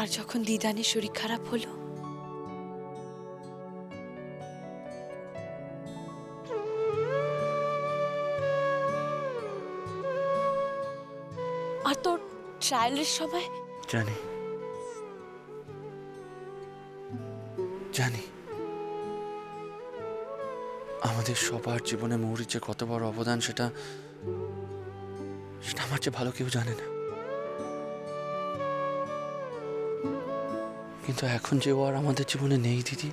আর যখন দিদানের শরীর খারাপ হলো, আর তোর ট্রায়ালের সময় জানি জানি আমাদের সবার জীবনে মৌরির যে কত বড় অবদান সেটা সেটা আমার চেয়ে ভালো কেউ জানে না। কিন্তু এখন যে ও আর আমাদের জীবনে নেই দিদি,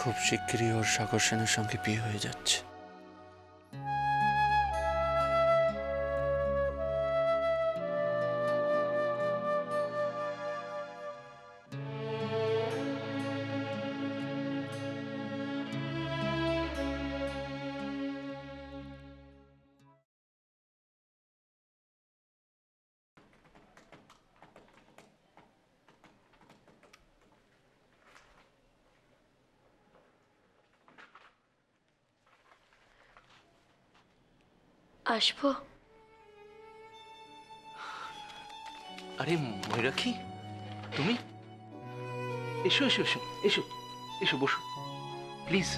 খুব শিগগিরই ওর সাগর সেনের সঙ্গে বিয়ে হয়ে যাচ্ছে। আসবো? আরে ময়ূরাক্ষী, তুমি এসো এসো এসো এসো এসো, বসো প্লিজ।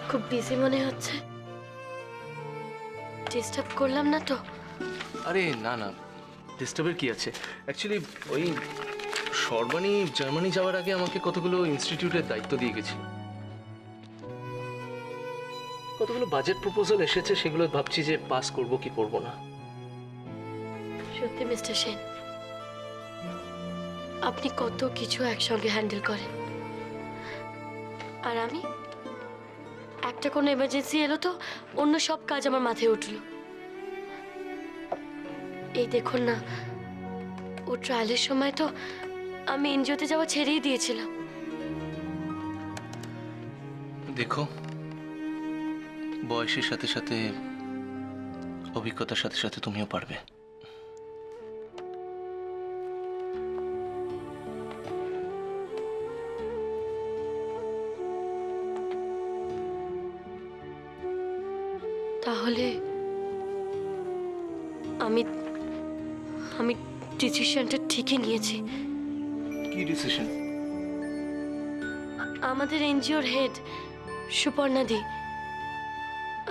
খুব বিজি মনে হচ্ছে, ডিস্টার্ব করলাম না তো? আরে না না, ডিস্টার্বের কি আছে। অ্যাকচুয়ালি ওই সর্বাণী জার্মানি যাওয়ার আগে আমাকে কতগুলো ইনস্টিটিউটের দায়িত্ব দিয়ে গেছিল। কতগুলো বাজেট প্রপোজাল এসেছে, সেগুলো ভাবছি যে পাস করব কি করব না। সত্যি মিস্টার সেন, আপনি কত কিছু একসঙ্গে হ্যান্ডেল করেন। আর আমি একটা কোনো এমার্জেন্সি এলো তো অন্য সব কাজ আমার মাথায় উঠলো। এই দেখুন না, ও ট্রায়ালের সময় তো আমি এনজিওতে যাওয়া ছেড়েই দিয়েছিলাম। দেখো, বয়সের সাথে সাথে অভিজ্ঞতার সাথে সাথে তুমিও পারবে। তাহলে আমি আমি ডিসিশনটা ঠিকই নিয়েছি। কি ডিসিশন? আমাদের এনজিওর হেড সুপর্ণাদি,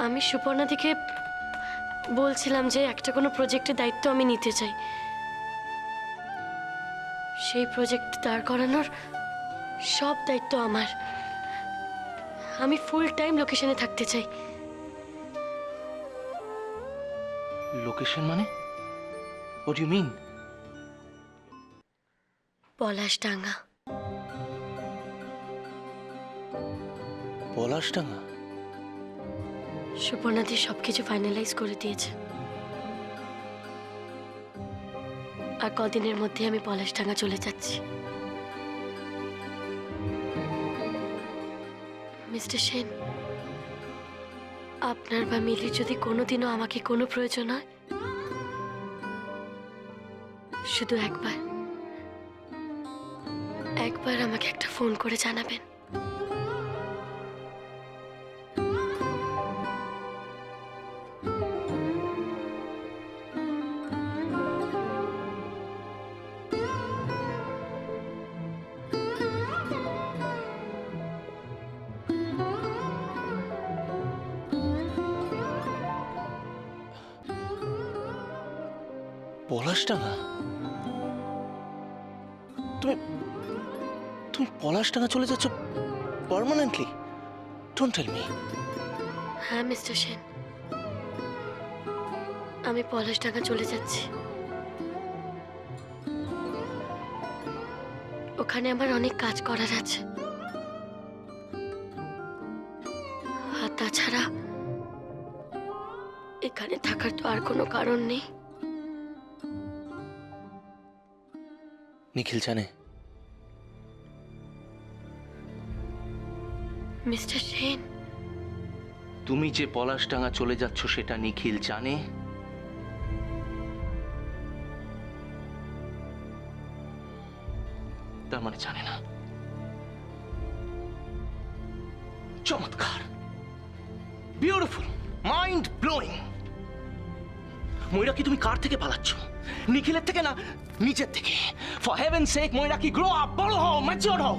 আমি সুপর্ণাদিকে বলছিলাম যে একটা কোনো প্রজেক্টের দায়িত্ব আমি নিতে চাই। সেই প্রজেক্ট দাঁড় করানোর সব দায়িত্ব আমার। আমি ফুল টাইম লোকেশনে থাকতে চাই। লোকেশন মানে? What you mean? Palashdanga. Palashdanga? সুপর্ণাদি সবকিছু ফাইনালাইজ করে দিয়েছে, আর কদিনের মধ্যে আমি পলাশডাঙ্গা চলে যাচ্ছি। মিস্টার সেন, আপনার বা মিলির যদি কোনোদিনও আমাকে কোনো প্রয়োজন হয়, শুধু একবার আমাকে একটা ফোন করে জানাবেন। পলাশডাঙ্গা? তুমি তুমি পলাশডাঙ্গা চলে যাচ্ছ পার্মানেন্টলি? Don't tell me. হ্যাঁ মিস্টার সেন, আমি পলাশডাঙ্গা চলে যাচ্ছি। ওখানে আমার অনেক কাজ করার আছে, আর তাছাড়া এখানে থাকার তো আর কোনো কারণ নেই। নিখিল জানে? মিস্টার সেন, তুমি যে পলাশডাঙ্গা চলে যাচ্ছ সেটা নিখিল জানে? তার মানে জানে না। চমৎকার, বিউটিফুল, মাইন্ড ব্লোয়িং। ময়ূরাক্ষী, তুমি কার থেকে পালাচ্ছ? নিখিলের থেকে না নিজের থেকে? For heaven sake Mayurakshi, grow up, বড় হও, ম্যাচিওর হও।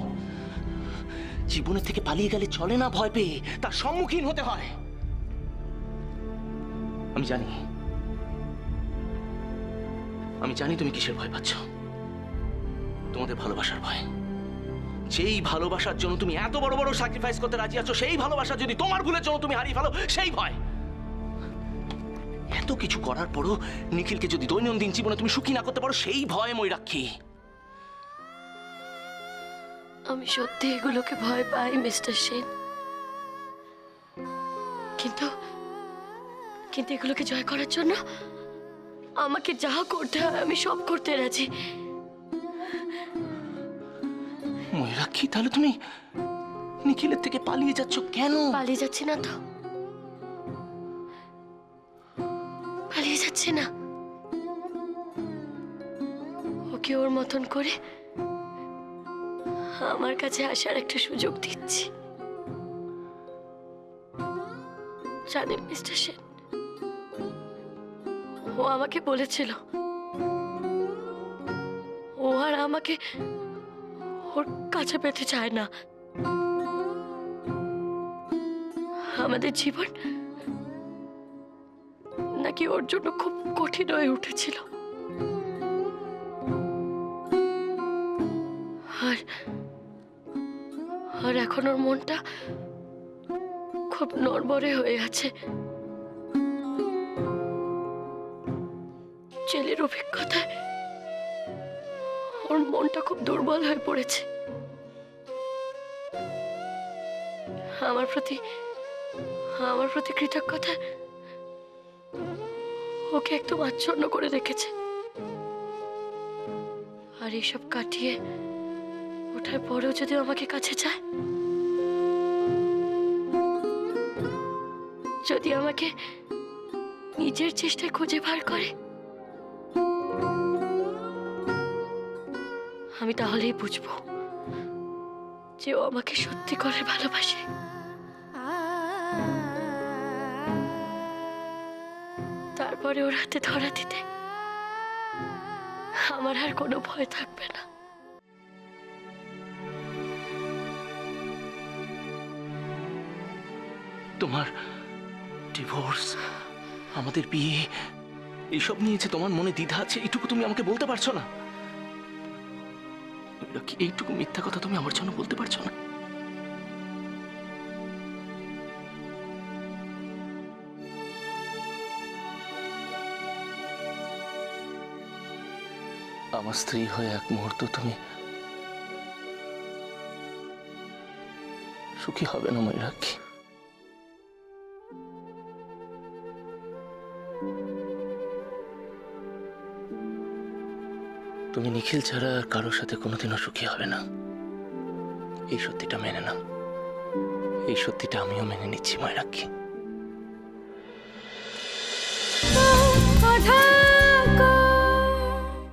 জীবনের থেকে পালিয়ে গেলে চলে না, ভয় পেয়ে তার সম্মুখীন হতে হয়। আমি জানি তুমি কিসের ভয় পাচ্ছ। তোমাদের ভালোবাসার ভয়। যেই ভালোবাসার জন্য তুমি এত বড় বড় স্যাক্রিফাইস করতে রাজি আছো, সেই ভালোবাসা যদি তোমার ভুলের জন্য তুমি হারিয়ে ফেলো, সেই ভয়। এত কিছু করার পরও নিখিলকে যদি দৈনন্দিন জীবনে তুমি সুখী না করতে পারো, সেই ভয় ময়ূরাক্ষী। আমি সত্যি এগুলোকে ভয় পাই মিস্টার সেন, কিন্তু কিন্তু এগুলোকে জয় করার জন্য আমাকে যা করতে হয় আমি সব করতে রাজি। ময়ূরাক্ষী, তাহলে তুমি নিখিলের থেকে পালিয়ে যাচ্ছ কেন? পালিয়ে যাচ্ছি না তো, পালিয়ে যাচ্ছি না। ওকে ওর মতন করে আমার কাছে আসার একটা সুযোগ দিচ্ছি। জানেন মিস্টার সেন, ও আমাকে বলেছিল ও আর আমাকে ওর কাছে পেতে চায় না। আমাদের জীবন নাকি ওর জন্য খুব কঠিন হয়ে উঠেছিল। আর আর এখন ওর মনটা খুব নড়বড়ে হয়ে আছে। জেলের অভিজ্ঞতায় ওর মনটা খুব দুর্বল হয়ে পড়েছে। আমার প্রতি কৃতজ্ঞতা ওকে একদম আচ্ছন্ন করে রেখেছে। আর এইসব কাটিয়ে ওঠার পরেও যদি আমাকে কাছে চায়, যদি আমাকে নিজের চেষ্টায় খুঁজে বার করে, আমি তাহলেই বুঝবো যে ও আমাকে সত্যি করে ভালোবাসে। তারপরে ওর হাতে ধরা দিতে আমার আর কোনো ভয় থাকবে না। তোমার ডিভোর্স, আমাদের বিয়ে, এইসব নিয়ে যে তোমার মনে দ্বিধা আছে, এইটুকু তুমি আমাকে বলতে পারছো না? এইটুকু মিথ্যা কথা তুমি আমার জন্য বলতে পারছো না? আমার স্ত্রী হয়ে এক মুহূর্ত তুমি সুখী হবে না ময়ূরাক্ষী। তুমি নিখিল ছাড়া আর কারোর সাথে কোনোদিনও সুখী হবে না। এই সত্যিটা মেনে নাও। এই সত্যিটা আমিও মেনে নিচ্ছি ময়ূরাক্ষী।